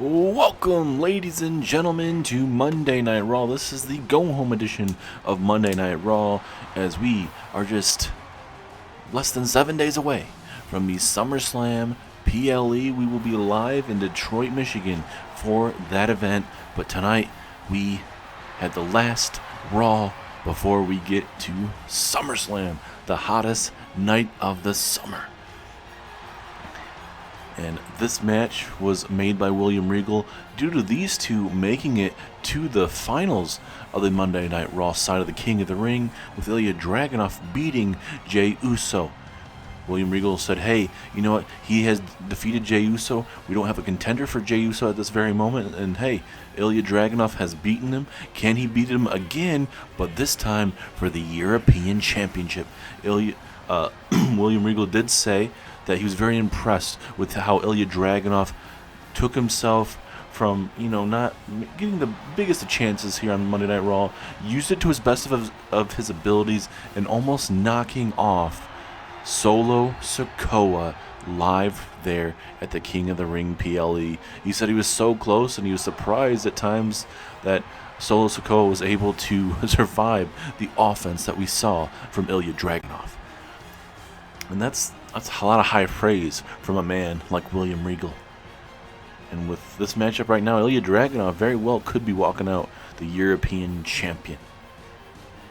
Welcome, ladies and gentlemen, to Monday Night Raw. This is the go-home edition of Monday Night Raw, as we are just less than 7 days away from the SummerSlam PLE. We will be live in Detroit, Michigan for that event, but tonight we had the last Raw before we get to SummerSlam, the hottest night of the summer. And this match was made by William Regal due to these two making it to the finals of the Monday Night Raw side of the King of the Ring, with Ilja Dragunov beating Jey Uso. William Regal said, hey, you know what, he has defeated Jey Uso. We don't have a contender for Jey Uso at this very moment. And hey, Ilja Dragunov has beaten him. Can he beat him again? But this time for the European Championship. William Regal did say that he was very impressed with how Ilja Dragunov took himself from, not getting the biggest of chances here on Monday Night Raw, used it to his best of his abilities, and almost knocking off Solo Sikoa live there at the King of the Ring PLE. He said he was so close, and he was surprised at times that Solo Sikoa was able to survive the offense that we saw from Ilja Dragunov. And that's a lot of high praise from a man like William Regal. And with this matchup right now, Ilja Dragunov very well could be walking out the European champion.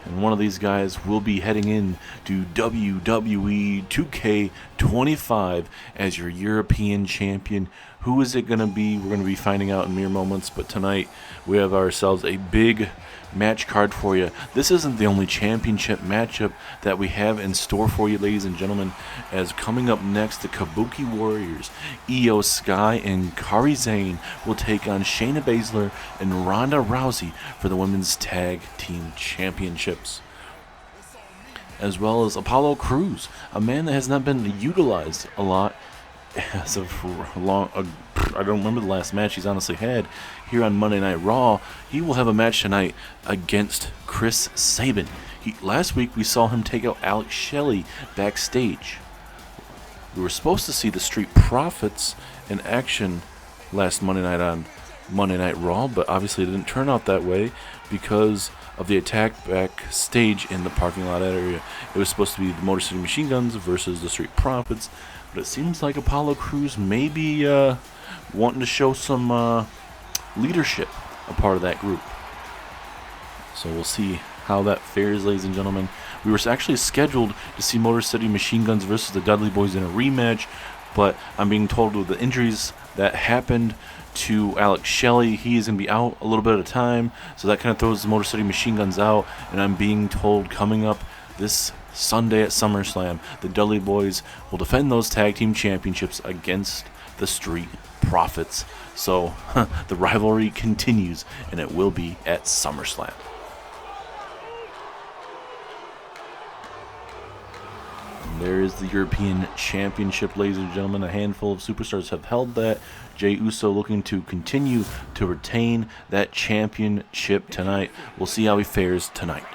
And one of these guys will be heading in to WWE 2K24 as your European champion. Who is it going to be? We're going to be finding out in mere moments. But tonight, we have ourselves a big match card for you. This isn't the only championship matchup that we have in store for you, ladies and gentlemen, as coming up next, the Kabuki Warriors, Io Sky and Kairi Zayn will take on Shayna Baszler and Ronda Rousey for the Women's Tag Team Championships. As well as Apollo Crews, a man that has not been utilized a lot as of I don't remember the last match he's honestly had here on Monday Night Raw. He will have a match tonight against Chris Sabin. Last week we saw him take out Alex Shelley backstage. We were supposed to see the Street Profits in action last Monday night on Monday Night Raw, but obviously it didn't turn out that way because of the attack backstage in the parking lot area. It was supposed to be the Motor City Machine Guns versus the Street Profits, but it seems like Apollo Crews may be wanting to show some leadership, a part of that group. So we'll see how that fares, ladies and gentlemen. We were actually scheduled to see Motor City Machine Guns versus the Dudley Boys in a rematch, but I'm being told with the injuries that happened to Alex Shelley, he is going to be out a little bit at a time, so that kind of throws the Motor City Machine Guns out. And I'm being told coming up this Sunday at SummerSlam, the Dudley Boys will defend those tag team championships against the Street Profits. So the rivalry continues, and it will be at SummerSlam. And there is the European Championship, ladies and gentlemen. A handful of superstars have held that. Jey Uso looking to continue to retain that championship tonight. We'll see how he fares tonight.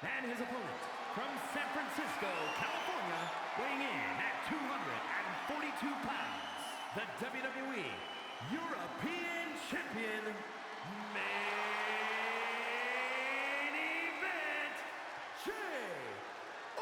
And his opponent from San Francisco, California, weighing in at 242 pounds, the WWE European Champion, main event, Jey Uso!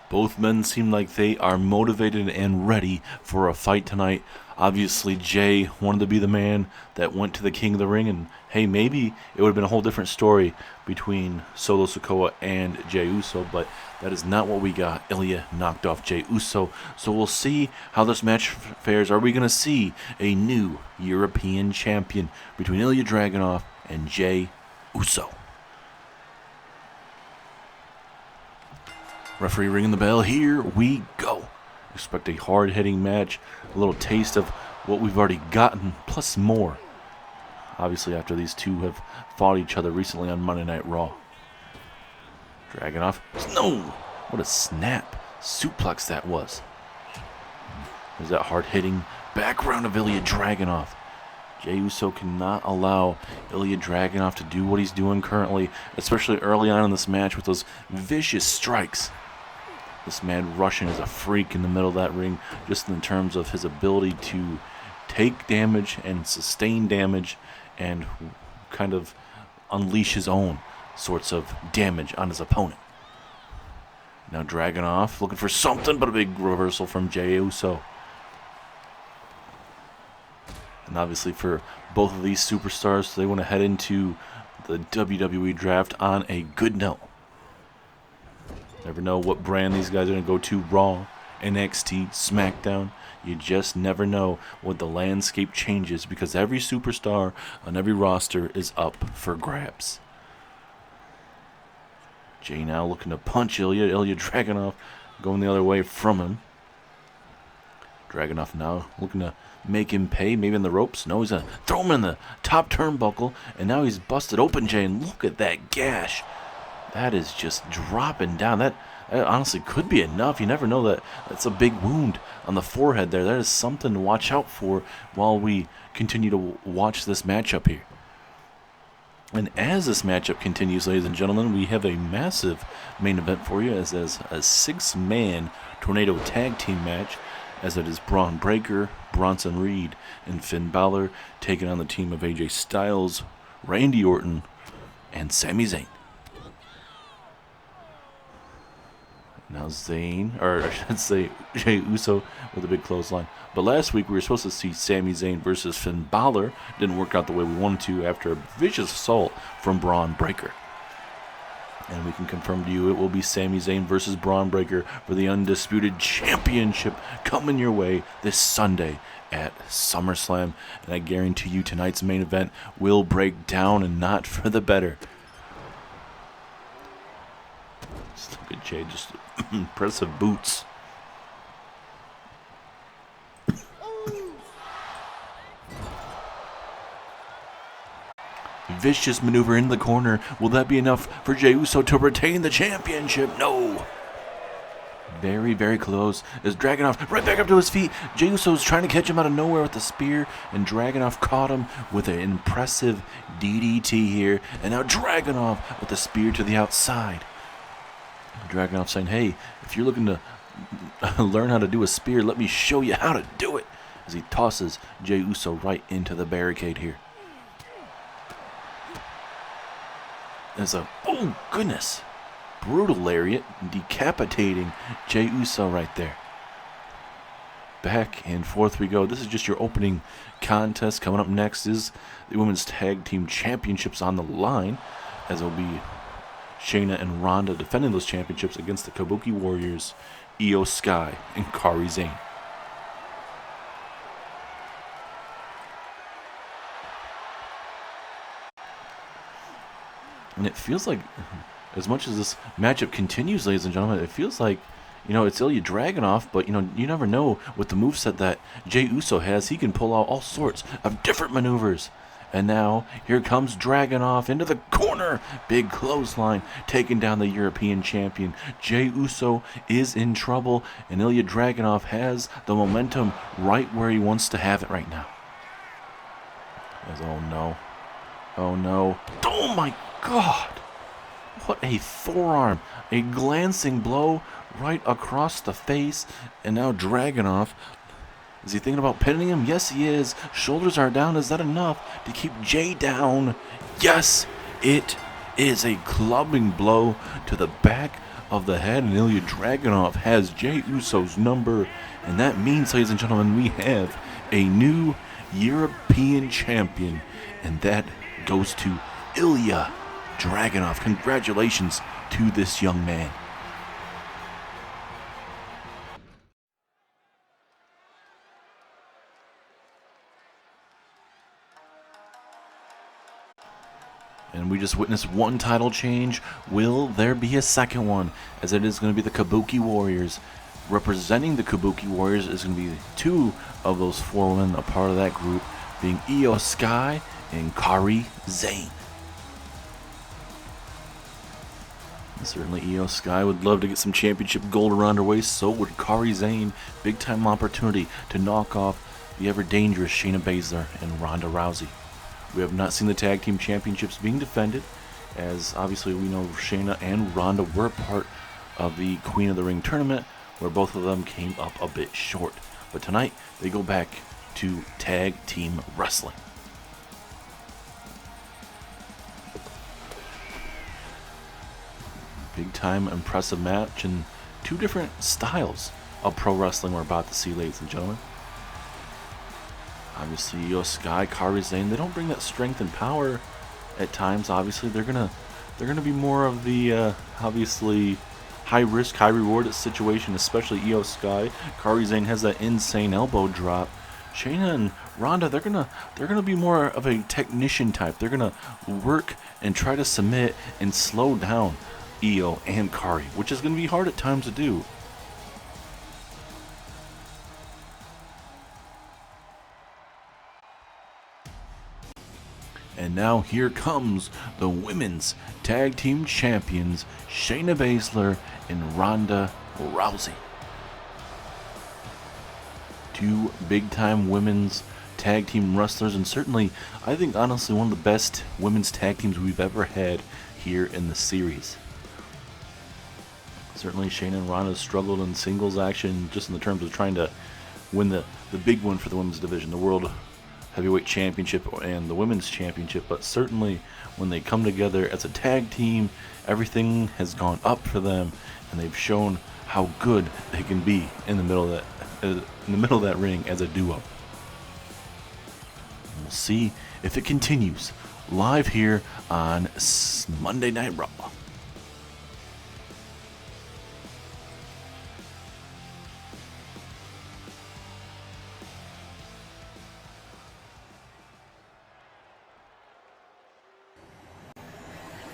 Both men seem like they are motivated and ready for a fight tonight. Obviously, Jey wanted to be the man that went to the King of the Ring, and hey, maybe it would have been a whole different story between Solo Sikoa and Jey Uso, but that is not what we got. Ilja knocked off Jey Uso, so we'll see how this match fares. Are we going to see a new European champion between Ilja Dragunov and Jey Uso? Referee ringing the bell. Here we go. Expect a hard-hitting match, a little taste of what we've already gotten, plus more. Obviously, after these two have fought each other recently on Monday Night Raw. Dragunov. No! What a snap suplex that was. There's that hard-hitting background of Ilja Dragunov. Jey Uso cannot allow Ilja Dragunov to do what he's doing currently, especially early on in this match with those vicious strikes. This man rushing is a freak in the middle of that ring, just in terms of his ability to take damage and sustain damage and kind of unleash his own sorts of damage on his opponent. Now Dragunov looking for something, but a big reversal from Jey Uso. And obviously for both of these superstars, they want to head into the WWE draft on a good note. Never know what brand these guys are going to go to. Raw, NXT, SmackDown. You just never know what the landscape changes, because every superstar on every roster is up for grabs. Jey now looking to punch Ilja Dragunov going the other way from him. Dragunov now looking to make him pay, maybe in the ropes. No, he's going to throw him in the top turnbuckle, and now he's busted open, Jey, and look at that gash. That is just dropping down. That honestly could be enough. You never know. That's a big wound on the forehead there. That is something to watch out for while we continue to watch this matchup here. And as this matchup continues, ladies and gentlemen, we have a massive main event for you as a 6-man tornado tag team match, as it is Braun Breaker, Bronson Reed, and Finn Balor taking on the team of AJ Styles, Randy Orton, and Sami Zayn. Now Zayn, or I should say Jey Uso with a big clothesline. But last week we were supposed to see Sami Zayn versus Finn Balor. Didn't work out the way we wanted to after a vicious assault from Braun Breaker. And we can confirm to you it will be Sami Zayn versus Braun Breaker for the Undisputed Championship coming your way this Sunday at SummerSlam. And I guarantee you tonight's main event will break down, and not for the better. Just look at Jey, just impressive boots. Vicious maneuver in the corner. Will that be enough for Jey Uso to retain the championship? No. Very, very close. As Dragunov right back up to his feet. Jey Uso's trying to catch him out of nowhere with the spear, and Dragunov caught him with an impressive DDT here. And now Dragunov with the spear to the outside. Dragunov saying, hey, if you're looking to learn how to do a spear, let me show you how to do it. As he tosses Jey Uso right into the barricade here. There's a, oh goodness, brutal lariat, decapitating Jey Uso right there. Back and forth we go. This is just your opening contest. Coming up next is the Women's Tag Team Championships on the line, as it'll be Shayna and Ronda defending those championships against the Kabuki Warriors, Io Sky, and Kairi Sane. And it feels like, as much as this matchup continues, ladies and gentlemen, it feels like, you know, it's Ilja Dragunov, but, you know, you never know with the moveset that Jey Uso has. He can pull out all sorts of different maneuvers. And now, here comes Dragunov into the corner. Big clothesline, taking down the European champion. Jey Uso is in trouble, and Ilja Dragunov has the momentum right where he wants to have it right now. As, oh no. Oh no. Oh my God. What a forearm. A glancing blow right across the face. And now Dragunov, is he thinking about pinning him? Yes, he is. Shoulders are down. Is that enough to keep Jey down? Yes, it is. A clubbing blow to the back of the head. And Ilja Dragunov has Jey Uso's number. And that means, ladies and gentlemen, we have a new European champion. And that goes to Ilja Dragunov. Congratulations to this young man. And we just witnessed one title change. Will there be a second one? As it is going to be the Kabuki Warriors. Representing the Kabuki Warriors is going to be two of those four women, a part of that group, being Io Sky and Kairi Sane. Certainly Io Sky would love to get some championship gold around her waist, so would Kairi Sane. Big time opportunity to knock off the ever dangerous Shayna Baszler and Ronda Rousey. We have not seen the tag team championships being defended, as obviously we know Shayna and Ronda were part of the Queen of the Ring tournament, where both of them came up a bit short. But tonight, they go back to tag team wrestling. Big time impressive match, and two different styles of pro wrestling we're about to see, ladies and gentlemen. Obviously, Io Sky, Kairi Sane, they don't bring that strength and power at times. Obviously, they're gonna be more of the obviously high risk, high reward situation, especially Io Sky. Kairi Sane has that insane elbow drop. Shayna and Ronda, they're gonna be more of a technician type. They're gonna work and try to submit and slow down Io and Kairi, which is gonna be hard at times to do. And now here comes the women's tag team champions, Shayna Baszler and Ronda Rousey. Two big-time women's tag team wrestlers, and certainly, I think honestly, one of the best women's tag teams we've ever had here in the series. Certainly, Shayna and Ronda struggled in singles action, just in the terms of trying to win the big one for the women's division, the World Heavyweight Championship and the Women's Championship. But certainly, when they come together as a tag team, everything has gone up for them, and they've shown how good they can be in the middle of that ring as a duo. And we'll see if it continues live here on Monday Night Raw.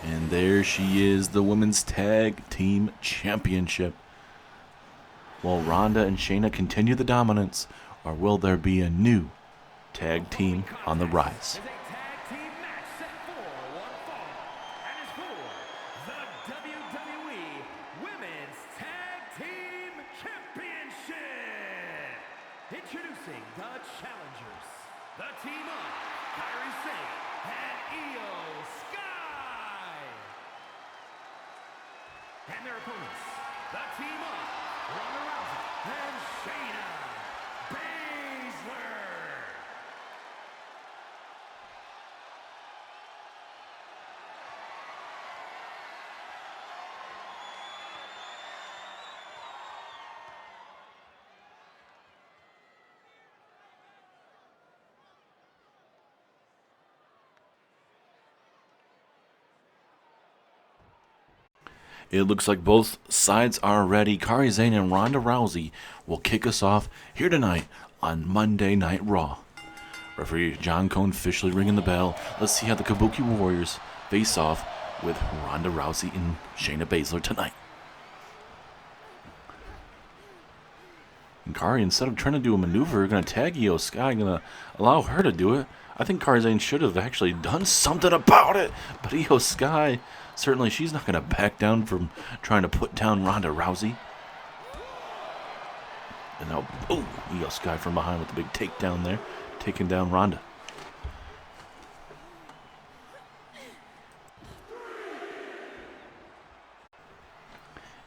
And there she is, the Women's Tag Team Championship. Will Ronda and Shayna continue the dominance, or will there be a new tag team on the rise? Is a tag team match set for one fall, and is for the WWE Women's Tag Team Championship. Introducing the challengers, the team of Kairi Sane and Io Sky, and their opponents, the team of Ronda Rousey and Shayna Baszler. It looks like both sides are ready. Kairi Sane and Ronda Rousey will kick us off here tonight on Monday Night Raw. Referee John Cone officially ringing the bell. Let's see how the Kabuki Warriors face off with Ronda Rousey and Shayna Baszler tonight. And Kairi, instead of trying to do a maneuver, going to tag Io Sky, going to allow her to do it. I think Kairi Sane should have actually done something about it. But Io Sky, certainly she's not going to back down from trying to put down Ronda Rousey. And now, boom, Io Sky from behind with the big takedown there, taking down Ronda.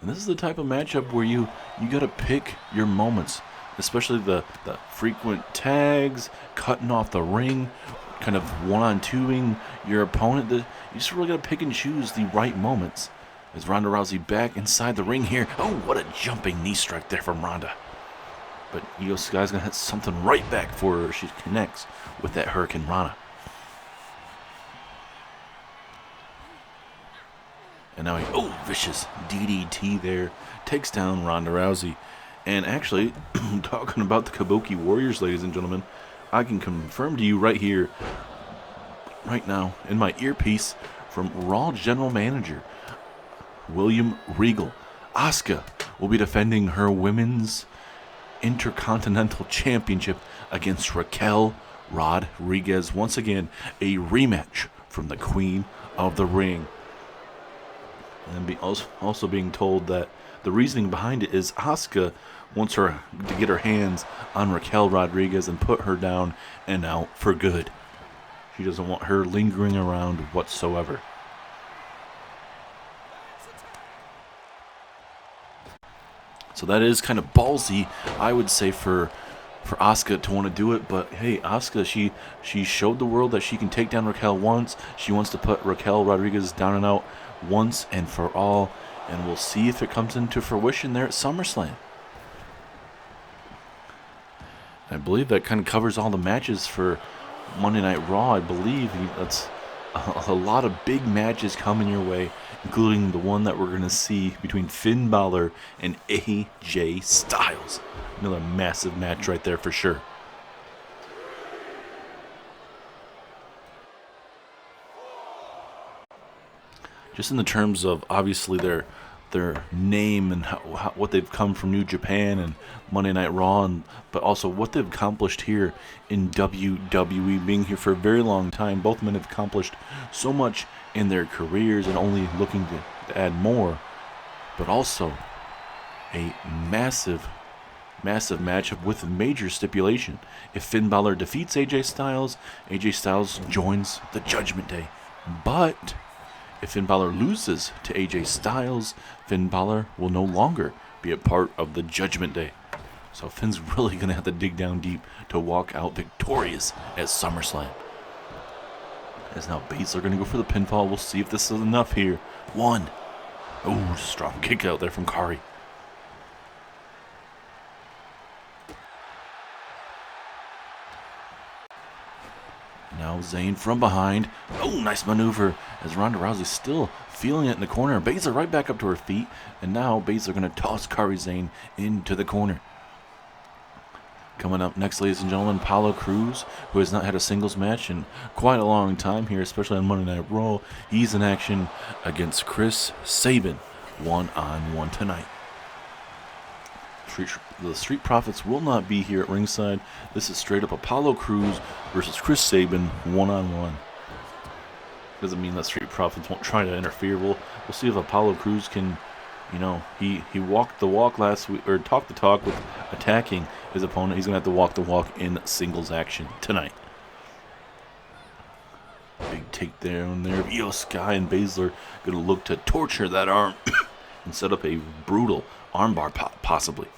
And this is the type of matchup where you got to pick your moments, especially the frequent tags, cutting off the ring, kind of one-on-twoing your opponent. You just really got to pick and choose the right moments. As Ronda Rousey back inside the ring here. Oh, what a jumping knee strike there from Ronda. But Io Sky's going to hit something right back for her. She connects with that Hurricane Rana. And now vicious DDT there. Takes down Ronda Rousey. And actually, talking about the Kabuki Warriors, ladies and gentlemen, I can confirm to you right here, right now, in my earpiece, from Raw General Manager William Regal, Asuka will be defending her Women's Intercontinental Championship against Raquel Rodriguez. Once again, a rematch from the Queen of the Ring. And also being told that the reasoning behind it is Asuka wants her to get her hands on Raquel Rodriguez and put her down and out for good. She doesn't want her lingering around whatsoever. So that is kind of ballsy, I would say, for Asuka to want to do it. But hey, Asuka, she showed the world that she can take down Raquel once. She wants to put Raquel Rodriguez down and out once and for all. And we'll see if it comes into fruition there at SummerSlam. I believe that kind of covers all the matches for Monday Night Raw. I believe that's a lot of big matches coming your way, including the one that we're going to see between Finn Balor and AJ Styles. Another massive match right there for sure. Just in the terms of obviously their name and what they've come from New Japan and Monday Night Raw, but also what they've accomplished here in WWE, being here for a very long time. Both men have accomplished so much in their careers and only looking to add more, but also a massive match with a major stipulation. If Finn Balor defeats AJ Styles joins the Judgment Day. But if Finn Balor loses to AJ Styles, Finn Balor will no longer be a part of the Judgment Day. So Finn's really going to have to dig down deep to walk out victorious at SummerSlam. As now Baszler going to go for the pinfall. We'll see if this is enough here. 1. Oh, strong kick out there from Kari. Now Zayn from behind. Oh, nice maneuver as Ronda Rousey still feeling it in the corner. Baszler right back up to her feet. And now Baszler going to toss Kairi Sane into the corner. Coming up next, ladies and gentlemen, Apollo Crews, who has not had a singles match in quite a long time here, especially on Monday Night Raw. He's in action against Chris Sabin, one-on-one tonight. The Street Profits will not be here at ringside. This is straight up Apollo Crews versus Chris Sabin, one-on-one. Doesn't mean that Street Profits won't try to interfere. We'll see if Apollo Crews can, he walked the walk last week, or talked the talk with attacking his opponent. He's going to have to walk the walk in singles action tonight. Big takedown there. Io Sky and Baszler going to look to torture that arm and set up a brutal armbar possibly.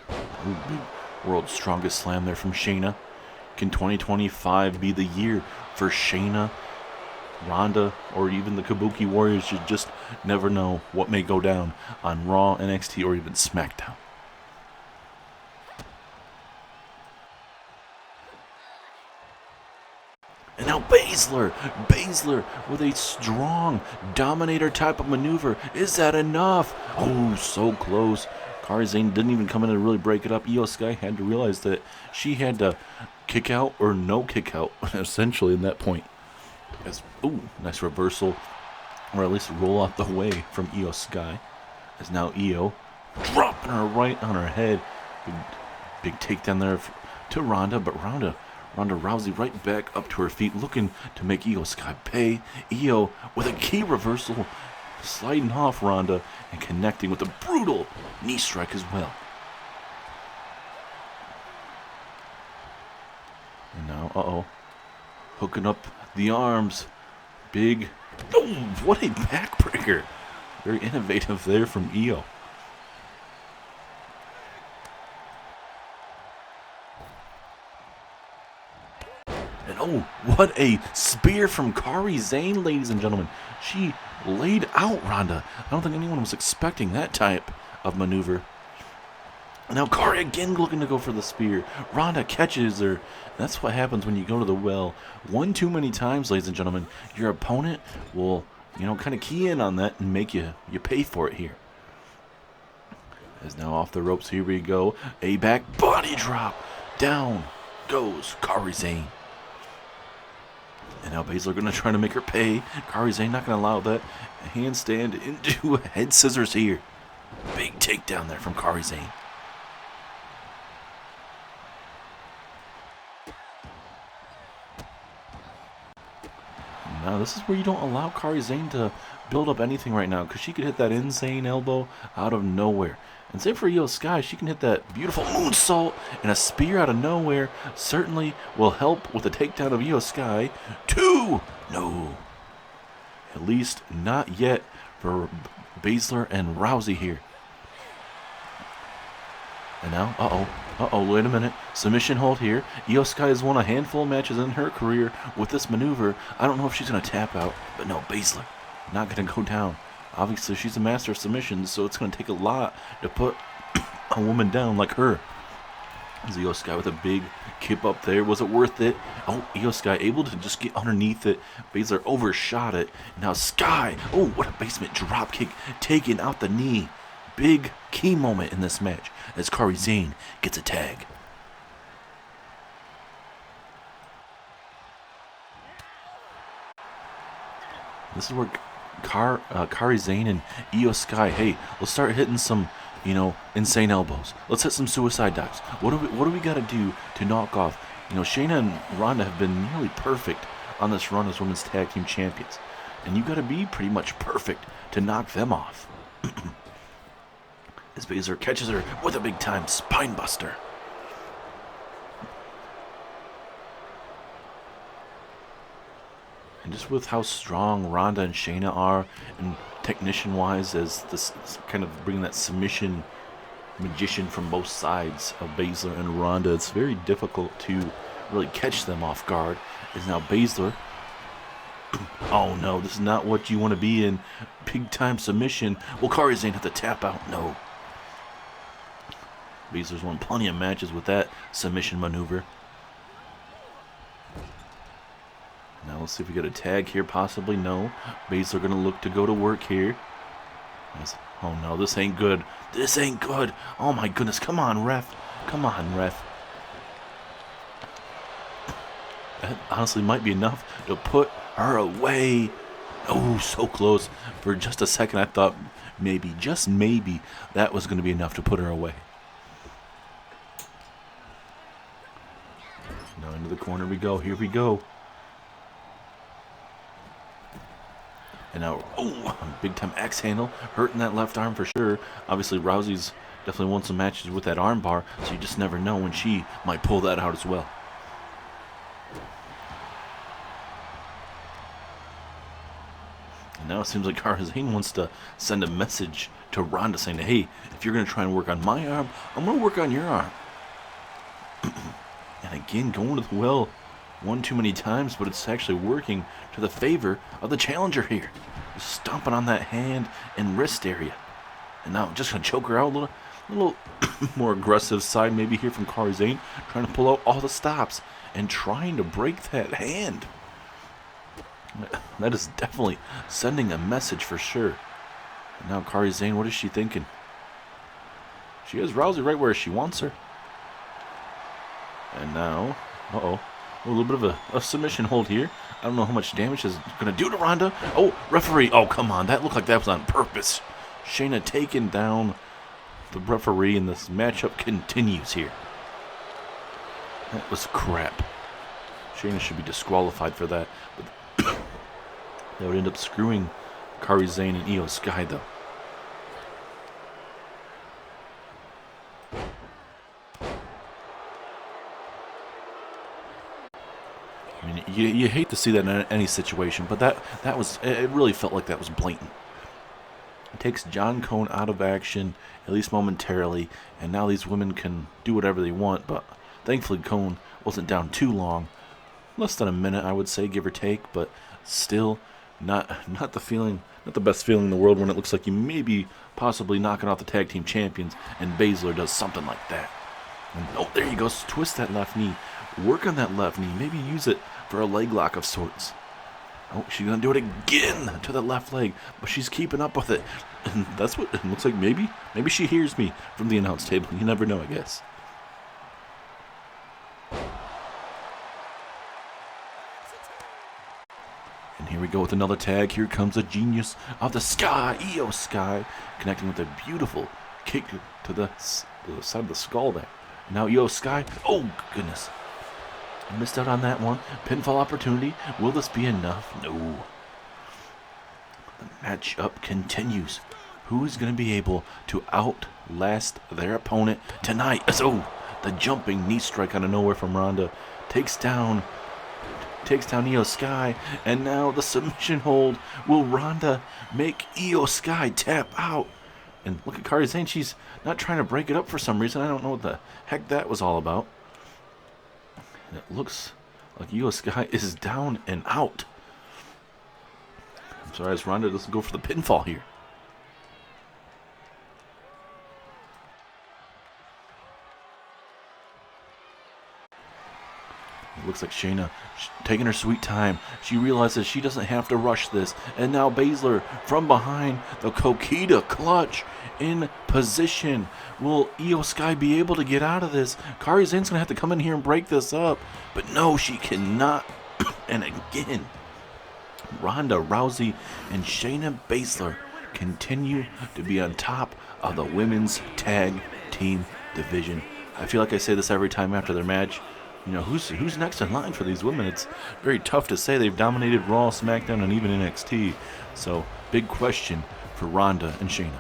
Ooh, big world's strongest slam there from Shayna. Can 2025 be the year for Shayna, Ronda, or even the Kabuki Warriors? You just never know what may go down on Raw, NXT, or even SmackDown. And now Baszler with a strong dominator type of maneuver. Is that enough? Oh, so close. Kairi Sane didn't even come in to really break it up. Io Sky had to realize that she had to kick out or no kick out, essentially, in that point. Ooh, nice reversal, or at least roll out the way from Io Sky. As now Io dropping her right on her head. Big takedown there to Ronda, but Ronda Rousey right back up to her feet, looking to make Io Sky pay. Io with a key reversal, sliding off Ronda and connecting with a brutal knee strike as well. And now, hooking up the arms. Big, oh, what a backbreaker. Very innovative there from Io. And oh, what a spear from Kairi Sane, ladies and gentlemen. She laid out Ronda. I don't think anyone was expecting that type of maneuver. Now Kairi again looking to go for the spear. Ronda catches her. That's what happens when you go to the well one too many times, ladies and gentlemen. Your opponent will, kind of key in on that and make you pay for it here. As now off the ropes, here we go. A back body drop. Down goes Kairi Sane. And now Baszler going to try to make her pay. Kairi Sane not going to allow that. A handstand into a head scissors here. Big takedown there from Kairi Sane. Now, this is where you don't allow Kairi Sane to build up anything right now, because she could hit that insane elbow out of nowhere. And same for Io Sky, she can hit that beautiful moonsault, and a spear out of nowhere certainly will help with the takedown of Io Sky. 2! No. At least not yet for Baszler and Rousey here. And now, wait a minute. Submission hold here. Io Sky has won a handful of matches in her career with this maneuver. I don't know if she's going to tap out, but no, Baszler not going to go down. Obviously, she's a master of submissions, so it's going to take a lot to put a woman down like her. Io Sky with a big kip up there. Was it worth it? Oh, Io Sky able to just get underneath it. Baszler overshot it. Now Sky. Oh, what a basement drop kick taking out the knee. Big key moment in this match as Kairi Sane gets a tag. This is where Kairi Sane and Io Sky, hey, let's start hitting some, insane elbows. Let's hit some suicide dives. What do we got to do to knock off? Shayna and Ronda have been nearly perfect on this run as women's tag team champions. And you got to be pretty much perfect to knock them off. As Baszler catches her with a big-time spine buster. And just with how strong Ronda and Shayna are, and technician-wise, as this kind of bringing that submission magician from both sides of Baszler and Ronda, it's very difficult to really catch them off guard. As now Baszler, oh no, this is not what you want to be in. Big-time submission. Will Kairi Sane have to tap out? No. Baszler's won plenty of matches with that submission maneuver. Now let's see if we get a tag here, possibly. No. Baszler going to look to go to work here. Oh no, this ain't good. This ain't good. Oh my goodness, come on, ref. Come on, ref. That honestly might be enough to put her away. Oh, so close. For just a second, I thought maybe, just maybe, that was going to be enough to put her away. Now into the corner we go. Here we go. And now, big time axe handle. Hurting that left arm for sure. Obviously, Rousey's definitely won some matches with that arm bar, so you just never know when she might pull that out as well. And now it seems like Kairi Sane wants to send a message to Ronda saying, hey, if you're going to try and work on my arm, I'm going to work on your arm. And again, going to the well one too many times, but it's actually working to the favor of the challenger here. Just stomping on that hand and wrist area. And now just going to choke her out a little more aggressive side maybe here from Kairi Sane, trying to pull out all the stops and trying to break that hand. That is definitely sending a message for sure. And now Kairi Sane, what is she thinking? She has Rousey right where she wants her. And now, a little bit of a submission hold here. I don't know how much damage is going to do to Ronda. Oh, referee. Oh, come on. That looked like that was on purpose. Shayna taking down the referee, and this matchup continues here. That was crap. Shayna should be disqualified for that. But that would end up screwing Kairi Sane and Io Sky, though. I mean, you hate to see that in any situation, but that was, it really felt like that was blatant. It takes John Cone out of action, at least momentarily, and now these women can do whatever they want, but thankfully Cone wasn't down too long. Less than a minute, I would say, give or take, but still not the best feeling in the world when it looks like you may be possibly knocking out the tag team champions, and Baszler does something like that. And, oh, there you go, twist that left knee. Work on that left knee. Maybe use it for a leg lock of sorts. Oh, she's going to do it again to the left leg, but she's keeping up with it. And that's what it looks like. Maybe she hears me from the announce table. You never know, I guess. And here we go with another tag. Here comes a genius of the Sky, Io Sky, connecting with a beautiful kick to the side of the skull there. Now Io Sky, oh goodness. Missed out on that one. Pinfall opportunity. Will this be enough? No. The matchup continues. Who is going to be able to outlast their opponent tonight? Oh, the jumping knee strike out of nowhere from Ronda. Takes down Io Sky, and now the submission hold. Will Ronda make Io Sky tap out? And look at Kairi Sane, she's not trying to break it up for some reason. I don't know what the heck that was all about. And it looks like Io Sky is down and out. I'm sorry, as Ronda doesn't go for the pinfall here. It looks like Shayna taking her sweet time. She realizes she doesn't have to rush this. And now Baszler from behind the Coquina clutch in position. Will Io Sky be able to get out of this? Kairi Sane's going to have to come in here and break this up. But no, she cannot. And again, Ronda Rousey and Shayna Baszler continue to be on top of the women's tag team division. I feel like I say this every time after their match. You know, who's next in line for these women? It's very tough to say. They've dominated Raw, SmackDown, and even NXT. So, big question for Ronda and Shayna.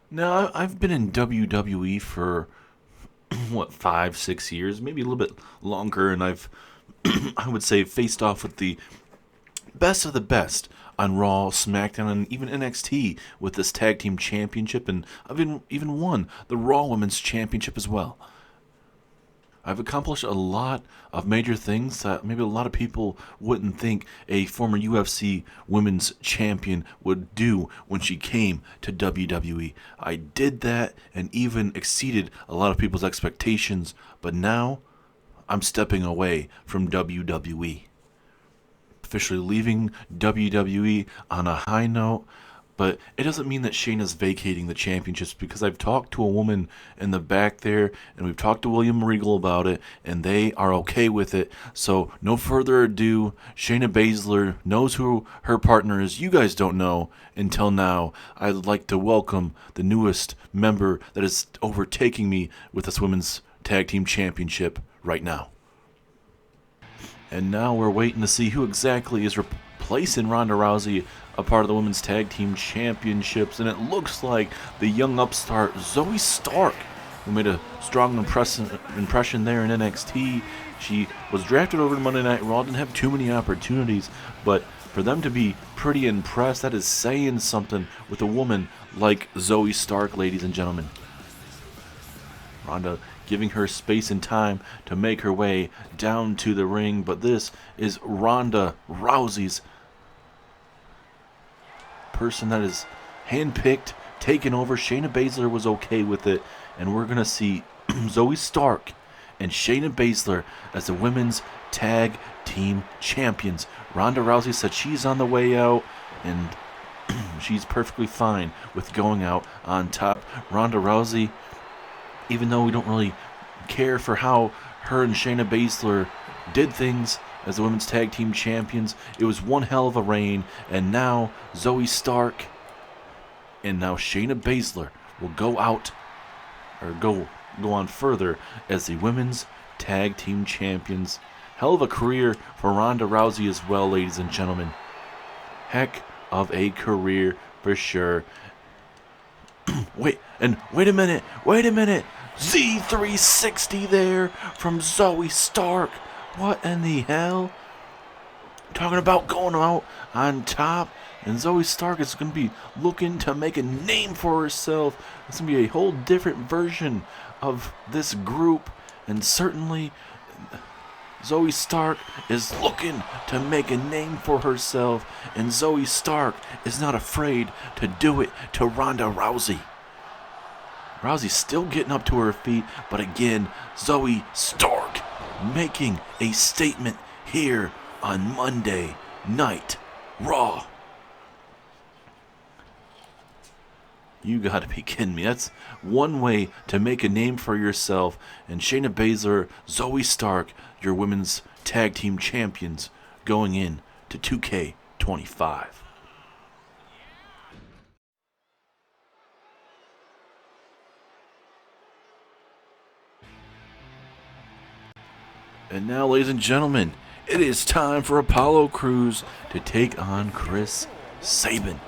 Now, I've been in WWE for, 5-6 years, maybe a little bit longer, and I've, I would say, faced off with the best of the best on Raw, SmackDown, and even NXT with this tag team championship, and I've even won the Raw Women's Championship as well. I've accomplished a lot of major things that maybe a lot of people wouldn't think a former UFC Women's Champion would do when she came to WWE. I did that and even exceeded a lot of people's expectations, but now I'm stepping away from WWE. Officially leaving WWE on a high note, but it doesn't mean that Shayna's vacating the championships, because I've talked to a woman in the back there, and we've talked to William Regal about it, and they are okay with it. So no further ado, Shayna Baszler knows who her partner is. You guys don't know until now. I'd like to welcome the newest member that is overtaking me with this women's tag team championship right now. And now we're waiting to see who exactly is replacing Ronda Rousey, a part of the Women's Tag Team Championships. And it looks like the young upstart Zoey Stark, who made a strong impression there in NXT. She was drafted over to Monday Night Raw, didn't have too many opportunities, but for them to be pretty impressed, that is saying something with a woman like Zoey Stark, ladies and gentlemen. Ronda giving her space and time to make her way down to the ring, but this is Ronda Rousey's person that is handpicked, taken over. Shayna Baszler was okay with it, and we're going to see Zoey Stark and Shayna Baszler as the women's tag team champions. Ronda Rousey said she's on the way out, and she's perfectly fine with going out on top. Ronda Rousey, even though we don't really care for how her and Shayna Baszler did things as the women's tag team champions, it was one hell of a reign. And now Zoey Stark and now Shayna Baszler will go out, or go on further as the women's tag team champions. Hell of a career for Ronda Rousey as well, ladies and gentlemen. Heck of a career for sure. Wait a minute. Z360 there from Zoey Stark. What in the hell? Talking about going out on top. And Zoey Stark is going to be looking to make a name for herself. It's going to be a whole different version of this group. And certainly Zoey Stark is looking to make a name for herself. And Zoey Stark is not afraid to do it to Ronda Rousey. Rousey's still getting up to her feet, but again, Zoey Stark making a statement here on Monday Night Raw. You gotta be kidding me. That's one way to make a name for yourself. And Shayna Baszler, Zoey Stark, your women's tag team champions, going in to 2K 2K24. And now, ladies and gentlemen, it is time for Apollo Crews to take on Chris Sabin.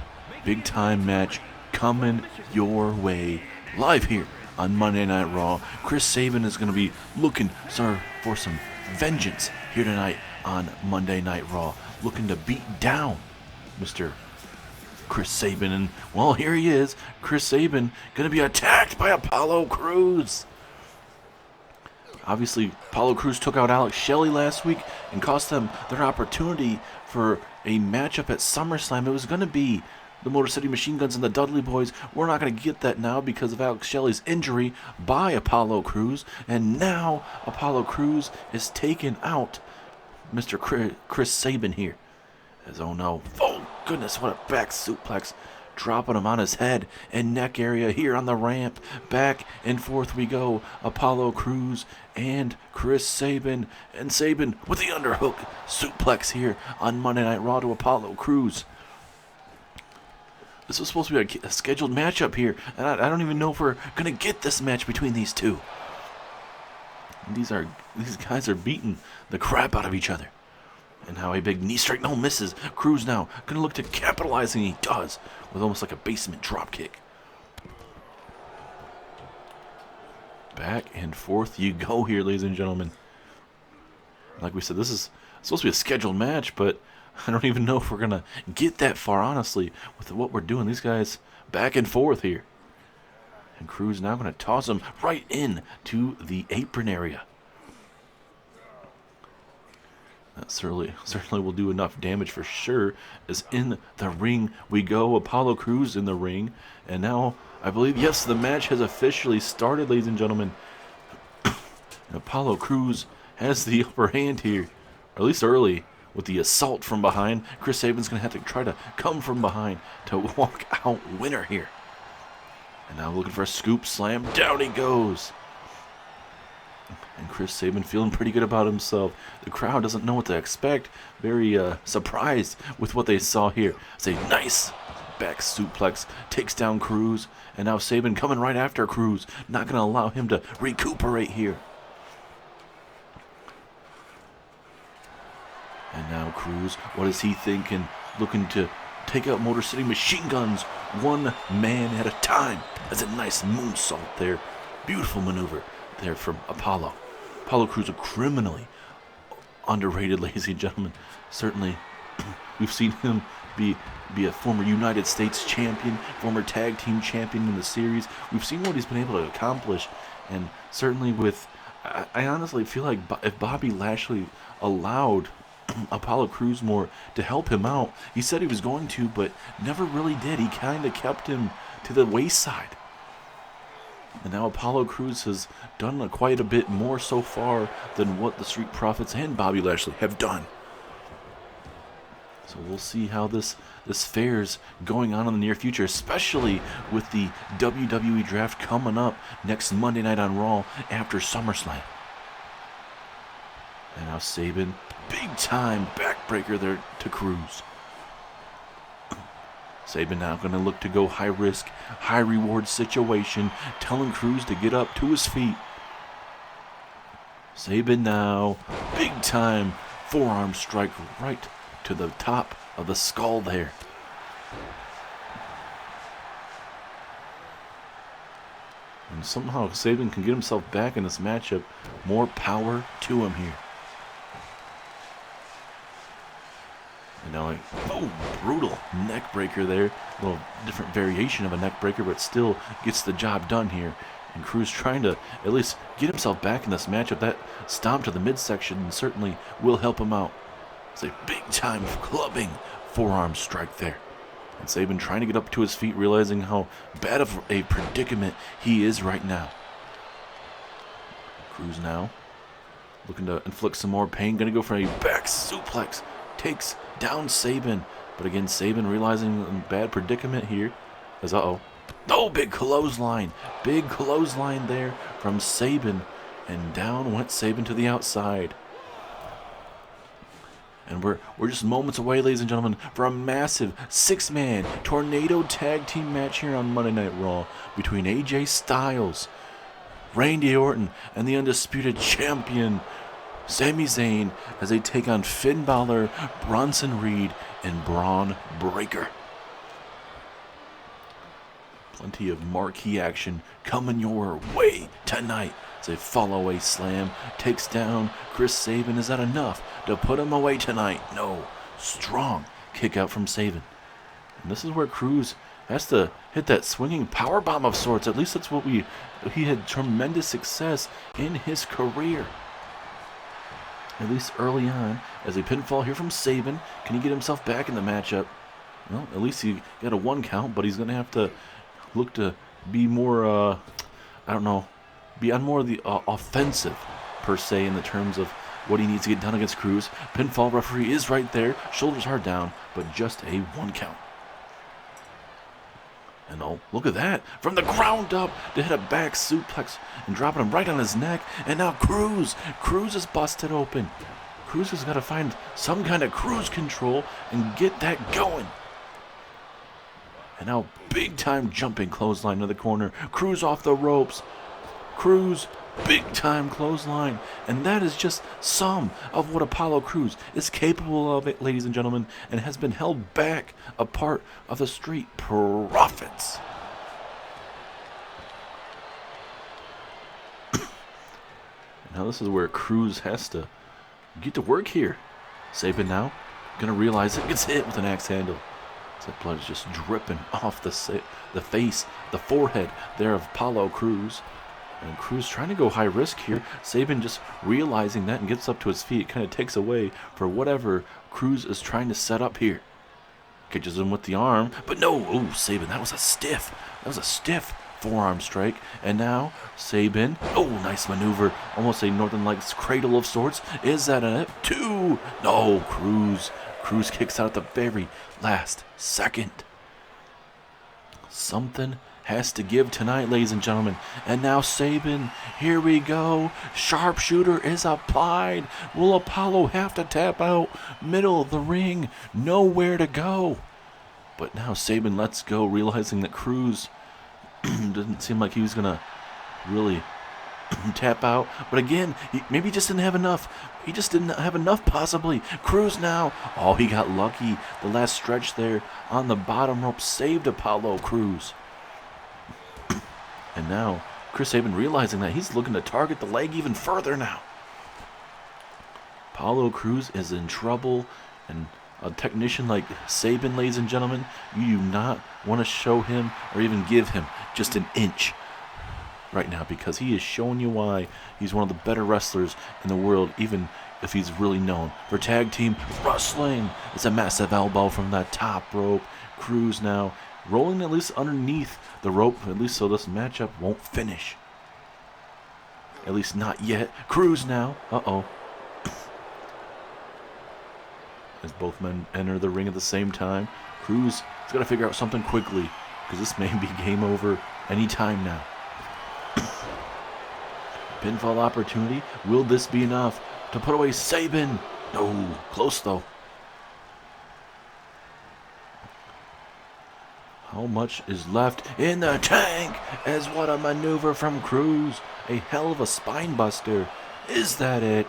Big time match coming your way live here on Monday Night Raw. Chris Sabin is going to be looking for some vengeance here tonight on Monday Night Raw. Looking to beat down Mr. Chris Sabin. And, well, here he is. Chris Sabin going to be attacked by Apollo Crews. Obviously, Apollo Crews took out Alex Shelley last week and cost them their opportunity for a matchup at SummerSlam. It was going to be the Motor City Machine Guns and the Dudley Boys. We're not going to get that now because of Alex Shelley's injury by Apollo Crews. And now Apollo Crews is taking out Mr. Chris Sabin here. As, oh no, oh goodness, what a back suplex. Dropping him on his head and neck area here on the ramp. Back and forth we go. Apollo Crews and Chris Sabin. And Sabin with the underhook suplex here on Monday Night Raw to Apollo Crews. This was supposed to be a scheduled matchup here. And I don't even know if we're going to get this match between these two. These guys are beating the crap out of each other. And how a big knee strike, no, misses. Crews now going to look to capitalize, and he does, with almost like a basement drop kick. Back and forth you go here, ladies and gentlemen. Like we said, this is supposed to be a scheduled match, but I don't even know if we're going to get that far, honestly, with what we're doing. These guys back and forth here. And Crews now going to toss him right in to the apron area. That certainly will do enough damage for sure. As in the ring we go. Apollo Crews in the ring. And now, I believe, yes, the match has officially started, ladies and gentlemen. And Apollo Crews has the upper hand here. Or at least early, with the assault from behind. Chris Sabin's going to have to try to come from behind to walk out winner here. And now looking for a scoop slam. Down he goes. And Chris Sabin feeling pretty good about himself. The crowd doesn't know what to expect. Very surprised with what they saw here. It's a nice back suplex. Takes down Crews. And now Sabin coming right after Crews. Not going to allow him to recuperate here. And now Crews, what is he thinking? Looking to take out Motor City Machine Guns one man at a time. That's a nice moonsault there. Beautiful maneuver there from Apollo. Apollo Crews are criminally underrated, ladies and gentlemen. Certainly, we've seen him be a former United States champion, former tag team champion in the series. We've seen what he's been able to accomplish, and certainly with, I honestly feel like if Bobby Lashley allowed Apollo Crews more to help him out, he said he was going to, but never really did. He kind of kept him to the wayside. And now Apollo Crews has done quite a bit more so far than what the Street Profits and Bobby Lashley have done. So we'll see how this fares going on in the near future, especially with the WWE Draft coming up next Monday night on Raw after SummerSlam. And now Sabin, big time backbreaker there to Crews. Sabin now going to look to go high risk, high reward situation, telling Crews to get up to his feet. Sabin now, big time forearm strike right to the top of the skull there. And somehow Sabin can get himself back in this matchup. More power to him here. You know, oh, brutal neck breaker there. A little different variation of a neck breaker, but still gets the job done here. And Crews trying to at least get himself back in this matchup. That stomp to the midsection certainly will help him out. It's a big time clubbing forearm strike there. And Sabin trying to get up to his feet, realizing how bad of a predicament he is right now. Crews now looking to inflict some more pain. Going to go for a back suplex. Takes down Sabin. But again, Sabin realizing a bad predicament here. As oh, big clothesline. Big clothesline there from Sabin. And down went Sabin to the outside. And we're just moments away, ladies and gentlemen, for a massive 6-man tornado tag team match here on Monday Night Raw between AJ Styles, Randy Orton, and the undisputed champion Sami Zayn as they take on Finn Balor, Bronson Reed, and Bron Breakker. Plenty of marquee action coming your way tonight. As a follow-away slam takes down Chris Sabin. Is that enough to put him away tonight? No. Strong kick out from Sabin. And this is where Cruz has to hit that swinging powerbomb of sorts. At least that's what he had tremendous success in his career. At least early on, as a pinfall here from Sabin. Can he get himself back in the matchup? Well, at least he got a 1 count, but he's going to have to look to be more, be on more of the offensive, per se, in the terms of what he needs to get done against Cruz. Pinfall referee is right there. Shoulders are down, but just a 1 count. And oh, look at that. From the ground up to hit a back suplex and dropping him right on his neck. And now Cruz is busted open. Cruz has got to find some kind of cruise control and get that going. And now big time jumping clothesline to the corner. Cruz off the ropes. Cruz, big time clothesline. And that is just some of what Apollo Crews is capable of, it, ladies and gentlemen, and has been held back a part of the Street Profits. Now this is where Cruz has to get to work here. Sabin now gonna realize it, gets hit with an axe handle. That blood is just dripping off the face, the forehead there of Apollo Crews. And Cruz trying to go high risk here. Sabin just realizing that and gets up to his feet. Kind of takes away for whatever Cruz is trying to set up here. Catches him with the arm, but no. Oh, Sabin, that was a stiff forearm strike. And now Sabin, oh, nice maneuver. Almost a Northern Lights cradle of sorts. Is that a 2? No, Cruz kicks out at the very last second. Something has to give tonight, ladies and gentlemen. And now Sabin, here we go. Sharpshooter is applied. Will Apollo have to tap out? Middle of the ring, nowhere to go. But now Sabin lets go, realizing that Cruz didn't seem like he was gonna really tap out. But again, maybe he just didn't have enough. He just didn't have enough, possibly. Cruz now. Oh, he got lucky. The last stretch there on the bottom rope saved Apollo Crews. And now, Chris Sabin realizing that he's looking to target the leg even further now. Apollo Crews is in trouble. And a technician like Sabin, ladies and gentlemen, you do not want to show him or even give him just an inch right now, because he is showing you why he's one of the better wrestlers in the world, even if he's really known for tag team wrestling. It's a massive elbow from that top rope. Cruz now rolling at least underneath the rope, at least so this matchup won't finish. At least not yet. Cruz now. Uh-oh. As both men enter the ring at the same time, Cruz has got to figure out something quickly, because this may be game over any time now. Pinfall opportunity. Will this be enough to put away Sabin? No. Close, though. How much is left in the tank? As what a maneuver from Cruz. A hell of a spine buster. Is that it?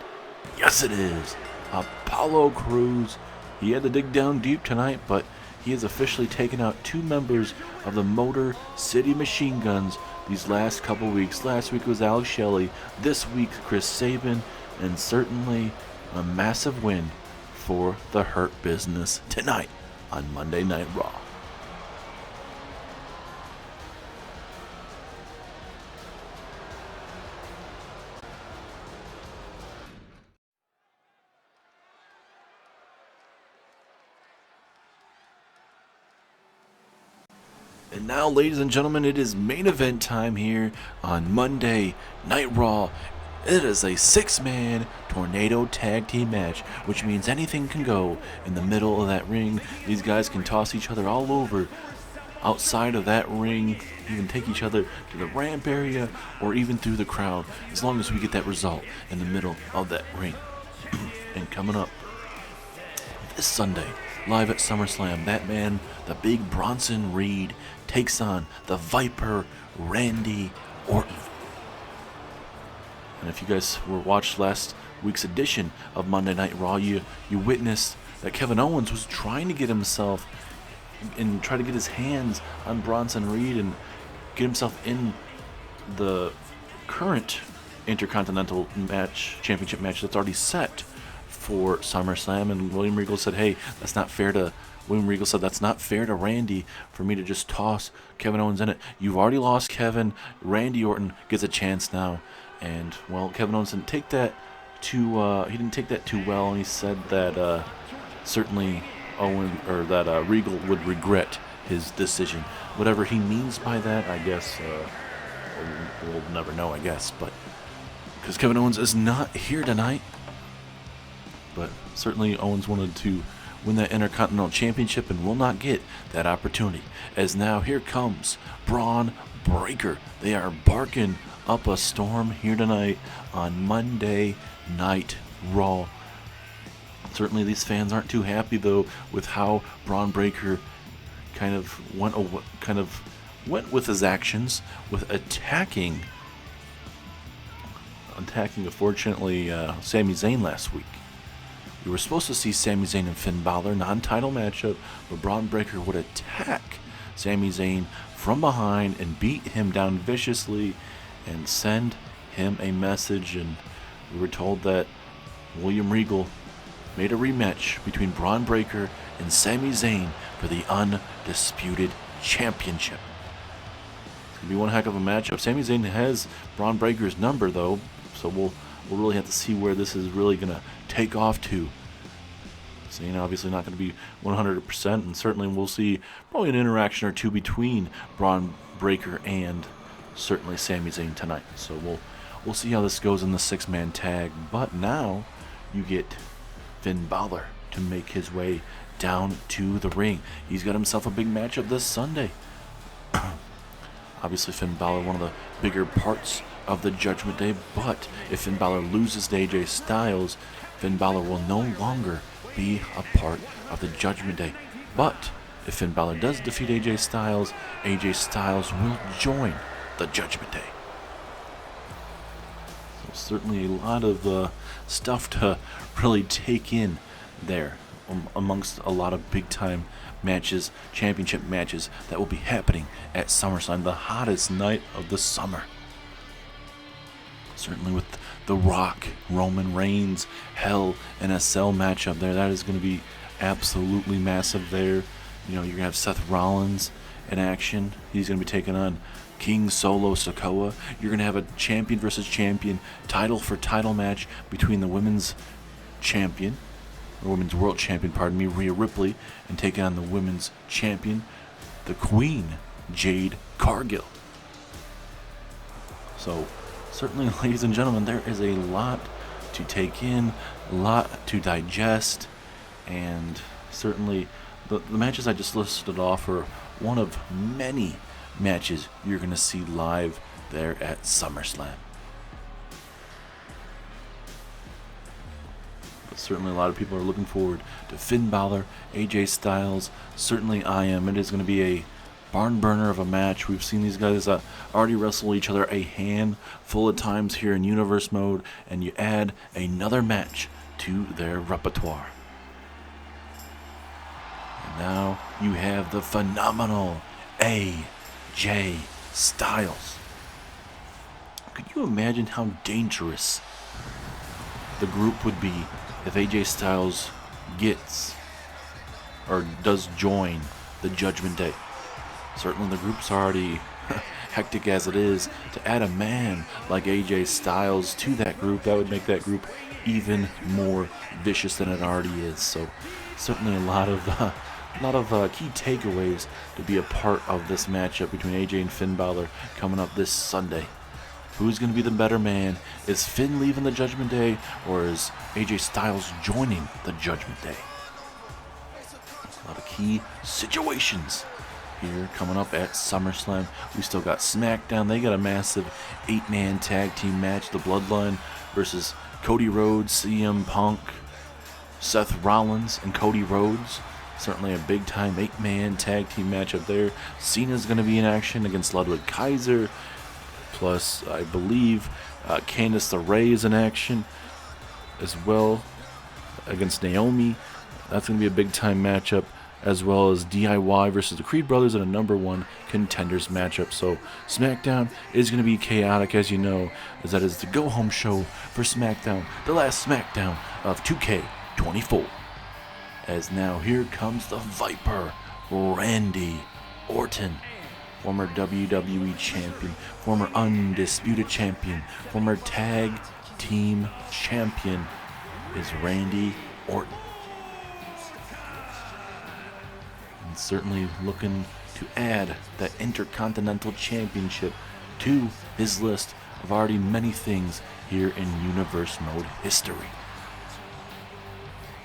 Yes, it is. Apollo Crews. He had to dig down deep tonight, but he has officially taken out 2 members of the Motor City Machine Guns these last couple weeks. Last week was Alex Shelley. This week, Chris Sabin. And certainly a massive win for the Hurt Business tonight on Monday Night Raw. And now, ladies and gentlemen, it is main event time here on Monday Night Raw. It is a 6-man tornado tag team match, which means anything can go in the middle of that ring. These guys can toss each other all over outside of that ring, even take each other to the ramp area or even through the crowd, as long as we get that result in the middle of that ring. And coming up this Sunday, live at SummerSlam, that man, the big Bronson Reed, takes on the Viper, Randy Orton. And if you guys watched last week's edition of Monday Night Raw, you witnessed that Kevin Owens was trying to get himself and try to get his hands on Bronson Reed and get himself in the current Intercontinental Championship match that's already set for SummerSlam. And William Regal said, hey, that's not fair to Randy for me to just toss Kevin Owens in it. You've already lost, Kevin. Randy Orton gets a chance now. And, well, Kevin Owens didn't take that too well, and he said that certainly Regal would regret his decision. Whatever he means by that, I guess we'll never know, I guess. But because Kevin Owens is not here tonight, but certainly Owens wanted to win that Intercontinental Championship and will not get that opportunity. As now here comes Braun Breaker. They are barking up a storm here tonight on Monday Night Raw. Certainly these fans aren't too happy though with how Braun Breaker kind of went with his actions, with attacking unfortunately Sami Zayn last week. We were supposed to see Sami Zayn and Finn Balor non-title matchup, but Braun Breaker would attack Sami Zayn from behind and beat him down viciously and send him a message. And we were told that William Regal made a rematch between Braun Breaker and Sami Zayn for the Undisputed Championship. It's going to be one heck of a matchup. Sami Zayn has Braun Breaker's number though, so we'll really have to see where this is really going to take off to. Zayn obviously not going to be 100%, and certainly we'll see probably an interaction or two between Braun Breaker and certainly Sami Zayn tonight. So we'll see how this goes in the six-man tag. But now you get Finn Balor to make his way down to the ring. He's got himself a big matchup this Sunday. Obviously Finn Balor, one of the bigger parts of the Judgment Day, but if Finn Balor loses to AJ Styles, Finn Balor will no longer be a part of the Judgment Day. But if Finn Balor does defeat AJ Styles will join the Judgment Day. So certainly a lot of stuff to really take in there amongst a lot of big time matches, championship matches that will be happening at SummerSlam, the hottest night of the summer. Certainly with The Rock, Roman Reigns, Hell in a Cell matchup there, that is going to be absolutely massive there. You know, you're going to have Seth Rollins in action. He's going to be taking on King Solo Sikoa. You're going to have a champion versus champion, title for title match between the women's champion, or women's world champion, Rhea Ripley, and taking on the women's champion, the Queen, Jade Cargill. So certainly, ladies and gentlemen, there is a lot to take in, a lot to digest, and certainly the matches I just listed off are one of many matches you're going to see live there at SummerSlam. But certainly a lot of people are looking forward to Finn Balor, AJ Styles. Certainly I am. It is going to be a barn burner of a match. We've seen these guys already wrestle each other a handful of times here in Universe mode, and you add another match to their repertoire. And now you have the phenomenal AJ Styles. Could you imagine how dangerous the group would be if AJ Styles gets or does join the Judgment Day? Certainly the group's already hectic as it is. To add a man like AJ Styles to that group, that would make that group even more vicious than it already is. So certainly a lot of key takeaways to be a part of this matchup between AJ and Finn Balor coming up this Sunday. Who's going to be the better man? Is Finn leaving the Judgment Day, or is AJ Styles joining the Judgment Day? A lot of key situations here coming up at SummerSlam. We still got SmackDown. They got a massive 8-man tag team match. The Bloodline versus Cody Rhodes, CM Punk. Seth Rollins and Cody Rhodes. Certainly a big-time 8-man tag team matchup there. Cena's going to be in action against Ludwig Kaiser. Plus, I believe Candice LeRae is in action as well against Naomi. That's going to be a big-time matchup, as well as DIY versus the Creed Brothers in a #1 contenders matchup. So SmackDown is going to be chaotic, as you know, as that is the go-home show for SmackDown, the last SmackDown of 2K24. As now here comes the Viper, Randy Orton, former WWE champion, former undisputed champion, former tag team champion is Randy Orton. And certainly looking to add that Intercontinental Championship to his list of already many things here in Universe Mode history.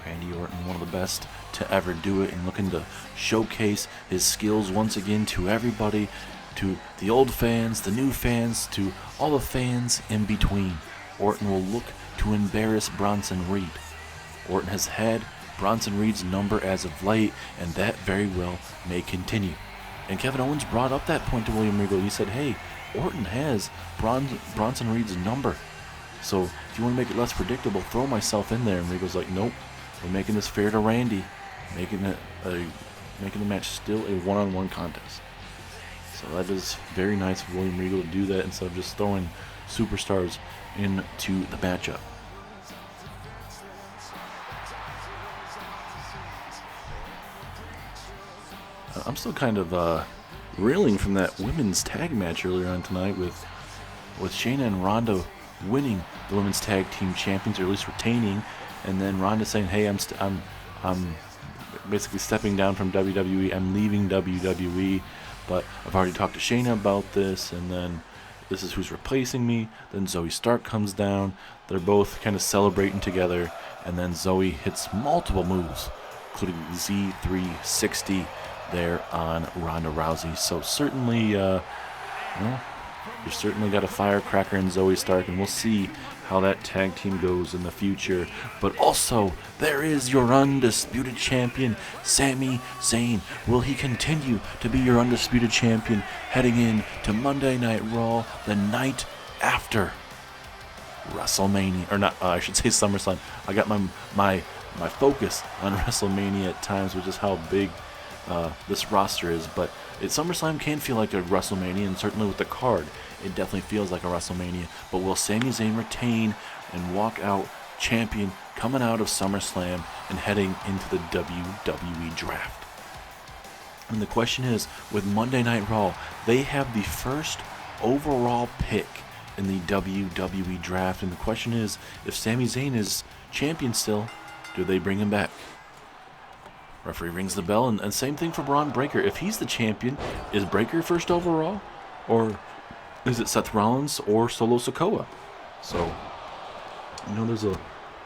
Randy Orton, one of the best to ever do it, and looking to showcase his skills once again to everybody, to the old fans, the new fans, to all the fans in between. Orton will look to embarrass Bronson Reed. Orton has had Bronson Reed's number as of late, and that very well may continue. And Kevin Owens brought up that point to William Regal. He said, hey, Orton has Bronson Reed's number. So if you want to make it less predictable, throw myself in there. And Regal's like, nope. We're making this fair to Randy, making the match still a one-on-one contest. So that is very nice of William Regal to do that instead of just throwing superstars into the matchup. I'm still kind of reeling from that women's tag match earlier on tonight with Shayna and Ronda winning the women's tag team champions, or at least retaining. And then Ronda saying, "Hey, I'm basically stepping down from WWE. I'm leaving WWE, but I've already talked to Shayna about this, and then this is who's replacing me." Then Zoe Stark comes down. They're both kind of celebrating together, and then Zoe hits multiple moves, including Z360 there on Ronda Rousey. So certainly, you certainly got a firecracker in Zoe Stark, and we'll see how that tag team goes in the future. But also, there is your undisputed champion, Sami Zayn. Will he continue to be your undisputed champion heading in to Monday Night Raw, the night after WrestleMania? Or not, I should say SummerSlam. I got my focus on WrestleMania at times, which is how big this roster is. But SummerSlam can feel like a WrestleMania, and certainly with the card, it definitely feels like a WrestleMania. But will Sami Zayn retain and walk out champion coming out of SummerSlam and heading into the WWE Draft? And the question is, with Monday Night Raw, they have the first overall pick in the WWE Draft. And the question is, if Sami Zayn is champion still, do they bring him back? Referee rings the bell, and same thing for Braun Breaker. If he's the champion, is Breaker first overall? Or is it Seth Rollins or Solo Sikoa? So, there's a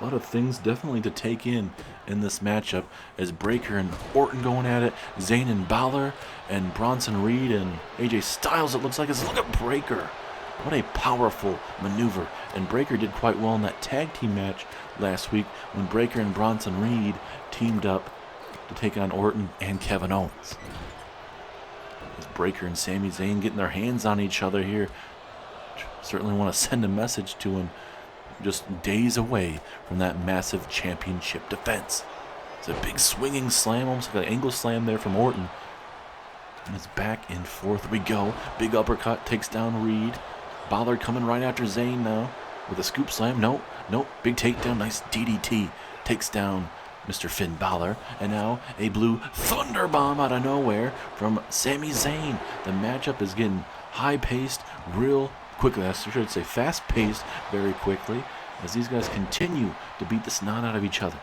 lot of things definitely to take in this matchup, as Breaker and Orton going at it, Zayn and Balor, and Bronson Reed and AJ Styles, it looks like. Look at Breaker. What a powerful maneuver. And Breaker did quite well in that tag team match last week when Breaker and Bronson Reed teamed up to take on Orton and Kevin Owens. As Breaker and Sami Zayn getting their hands on each other here, certainly want to send a message to him, just days away from that massive championship defense. It's a big swinging slam, almost like an angle slam there from Orton. And it's back and forth we go. Big uppercut takes down Reed. Balor coming right after Zayn now with a scoop slam. Nope. Big takedown. Nice DDT. Takes down Mr. Finn Balor. And now a blue thunder bomb out of nowhere from Sami Zayn. The matchup is getting high-paced real quickly. I should say fast-paced very quickly, as these guys continue to beat the snot out of each other.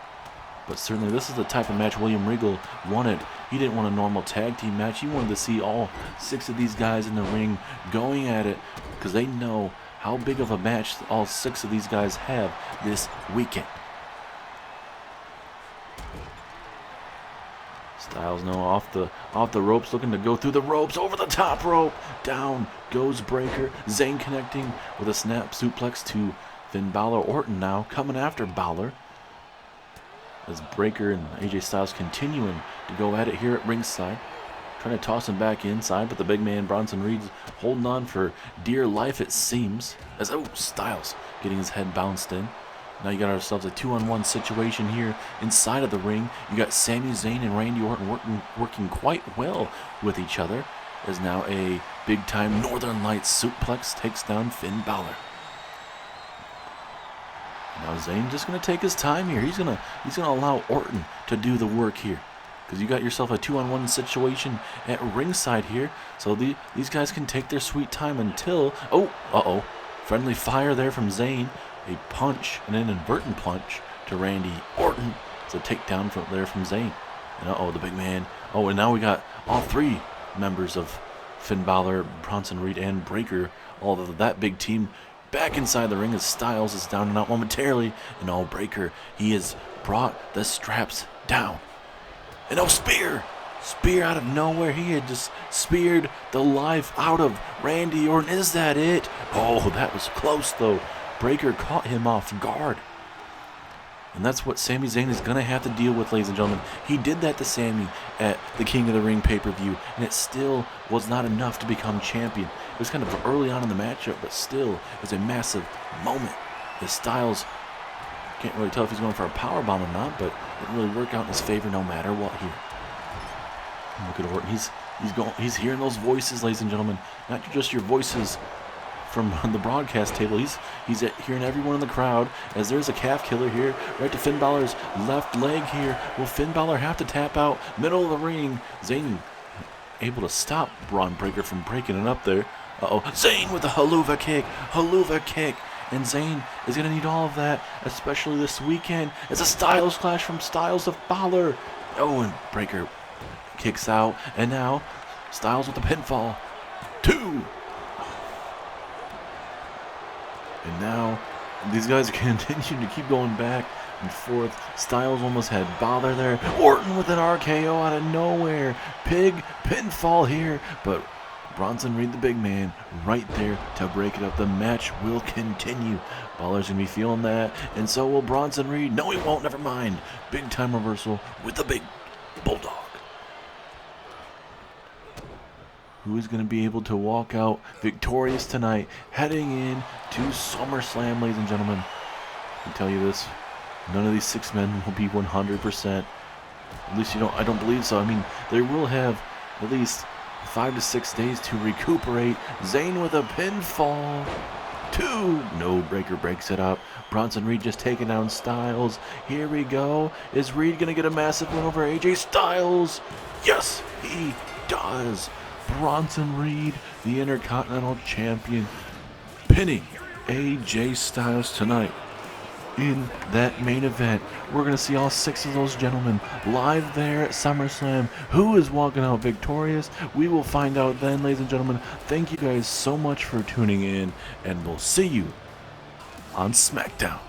But certainly this is the type of match William Regal wanted. He didn't want a normal tag team match. He wanted to see all 6 of these guys in the ring going at it, because they know how big of a match all 6 of these guys have this weekend. Styles now off the ropes, looking to go through the ropes, over the top rope. Down goes Breaker. Zayn connecting with a snap suplex to Finn Balor. Orton now coming after Balor. as Breaker and AJ Styles continuing to go at it here at ringside. Trying to toss him back inside, but the big man Bronson Reed's holding on for dear life, it seems. As, oh, Styles getting his head bounced in. Now you got ourselves a 2-on-1 situation here inside of the ring. You got Sami Zayn and Randy Orton working quite well with each other. As now a big-time Northern Lights suplex takes down Finn Balor. Now Zayn just going to take his time here. He's gonna allow Orton to do the work here. Because you got yourself a 2-on-1 situation at ringside here. So these guys can take their sweet time until... Oh, friendly fire there from Zayn. A punch, an inadvertent punch to Randy Orton. It's a takedown from Zayn. And the big man. Oh, and now we got all three members of Finn Balor, Bronson Reed, and Breaker. All of that big team back inside the ring as Styles is down and out momentarily. And Breaker, he has brought the straps down. And spear! Spear out of nowhere. He had just speared the life out of Randy Orton. Is that it? Oh, that was close though. Breaker caught him off guard. And that's what Sami Zayn is going to have to deal with, ladies and gentlemen. He did that to Sami at the King of the Ring pay-per-view, and it still was not enough to become champion. It was kind of early on in the matchup, but still, it was a massive moment. As Styles, can't really tell if he's going for a powerbomb or not, but it didn't really work out in his favor no matter what here. Look at Orton. He's hearing those voices, ladies and gentlemen. Not just your voices from the broadcast table. He's hearing everyone in the crowd as there's a calf killer here right to Finn Balor's left leg here. Will Finn Balor have to tap out? Middle of the ring. Zayn able to stop Braun Breaker from breaking it up there. Zayn with a haluva kick. And Zayn is going to need all of that, especially this weekend. It's a Styles clash from Styles of Balor. And Breaker kicks out. And now Styles with the pinfall. 2. And now these guys are continuing to keep going back and forth. Styles almost had Balor there. Orton with an RKO out of nowhere. Big pinfall here. But Bronson Reed, the big man, right there to break it up. The match will continue. Balor's going to be feeling that. And so will Bronson Reed. No, he won't. Never mind. Big time reversal with the big bulldog. Who is going to be able to walk out victorious tonight, heading in to SummerSlam, ladies and gentlemen? I can tell you this: none of these 6 men will be 100%. At least I don't believe so. I mean, they will have at least 5 to 6 days to recuperate. Zayn with a pinfall. 2. No, Breaker breaks it up. Bronson Reed just taking down Styles. Here we go. Is Reed going to get a massive win over AJ Styles? Yes, he does. Bronson Reed, the Intercontinental Champion, pinning AJ Styles tonight in that main event. We're going to see all 6 of those gentlemen live there at SummerSlam. Who is walking out victorious? We will find out then, ladies and gentlemen. Thank you guys so much for tuning in, and we'll see you on SmackDown.